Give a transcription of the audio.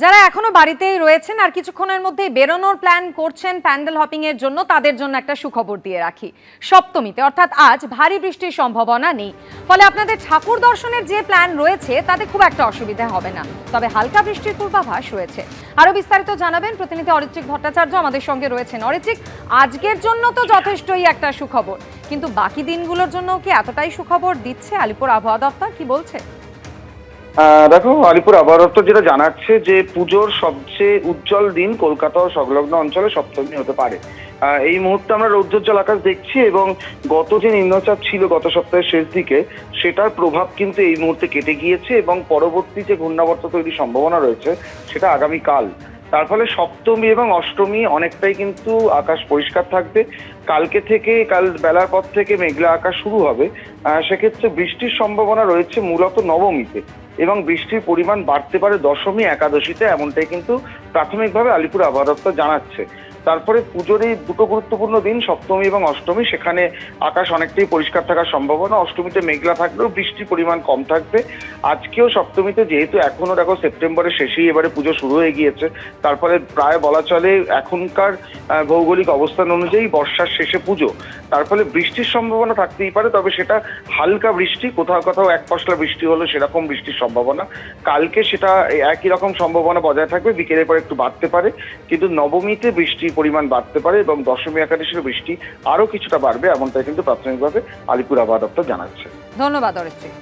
যারা এখনো বাড়িতেই রয়েছেন আর কিছুক্ষণের মধ্যেই বেরোনোর প্ল্যান করছেন প্যান্ডেল হপিং এর জন্য, তাদের জন্য একটা সুখবর দিয়ে রাখি। সপ্তমীতে অর্থাৎ আজ ভারী বৃষ্টির সম্ভাবনা নেই, ফলে আপনাদের ঠাকুর দর্শনের যে প্ল্যান রয়েছে তাতে খুব একটা অসুবিধা হবে না। তবে হালকা বৃষ্টির পূর্বাভাস রয়েছে। আরো বিস্তারিত জানাবেন প্রতিনিধি অরিত্রিক ভট্টাচার্য আমাদের সঙ্গে রয়েছেন। অরিত্রিক, আজকের জন্য তো যথেষ্টই একটা সুখবর, কিন্তু বাকি দিনগুলোর জন্য কি এতটাই সুখবর দিচ্ছে আলিপুর আবহাওয়া দপ্তর? কি বলছে? দেখো, আলিপুর আবহাওয়া দপ্তর যেটা জানাচ্ছে যে পুজোর সবচেয়ে উজ্জ্বল দিন কলকাতা ও সংলগ্ন অঞ্চলে সপ্তমী হতে পারে। এই মুহূর্তে আমরা রৌদ্রোজ্জ্বল আকাশ দেখছি এবং গত যে নিম্নচাপ ছিল গত সপ্তাহের শেষ দিকে, সেটার প্রভাব কিন্তু এই মুহূর্তে কেটে গিয়েছে এবং পরবর্তী যে ঘূর্ণাবর্ত তৈরির সম্ভাবনা রয়েছে সেটা আগামীকাল। তার ফলে সপ্তমী এবং অষ্টমী অনেকটাই কিন্তু আকাশ পরিষ্কার থাকবে। কালকে থেকে, কাল বেলার পর থেকে মেঘলা আকাশ শুরু হবে। সেক্ষেত্রে বৃষ্টির সম্ভাবনা রয়েছে মূলত নবমীতে, এবং বৃষ্টির পরিমাণ বাড়তে পারে দশমী, একাদশীতে, এমনটাই কিন্তু প্রাথমিকভাবে আলিপুর আবহাওয়া দপ্তর জানাচ্ছে। তারপরে পুজোর এই দুটো গুরুত্বপূর্ণ দিন সপ্তমী এবং অষ্টমী, সেখানে আকাশ অনেকটাই পরিষ্কার থাকার সম্ভাবনা। অষ্টমীতে মেঘলা থাকলেও বৃষ্টির পরিমাণ কম থাকবে। আজকেও সপ্তমীতে, যেহেতু এখনো দেখো সেপ্টেম্বরের শেষেই এবারে পুজো শুরু হয়ে গিয়েছে, তারপরে প্রায় বলা চলে এখনকার ভৌগোলিক অবস্থান অনুযায়ী বর্ষার শেষে পুজো। তার ফলে বৃষ্টির সম্ভাবনা থাকতেই পারে, তবে সেটা হালকা বৃষ্টি, কোথাও কোথাও এক পশলা বৃষ্টি হলো সেরকম বৃষ্টির সম্ভাবনা। কালকে সেটা একই রকম সম্ভাবনা বজায় থাকবে, বিকেলের পর একটু বাড়তে পারে, কিন্তু নবমীতে বৃষ্টির পরিমাণ বাড়তে পারে এবং দশমী একাদশীর বৃষ্টি আরো কিছুটা বাড়বে, এমনটাই কিন্তু প্রাথমিকভাবে আলিপুর আবহাওয়া দপ্তর জানাচ্ছে। ধন্যবাদ অরিত্রিক।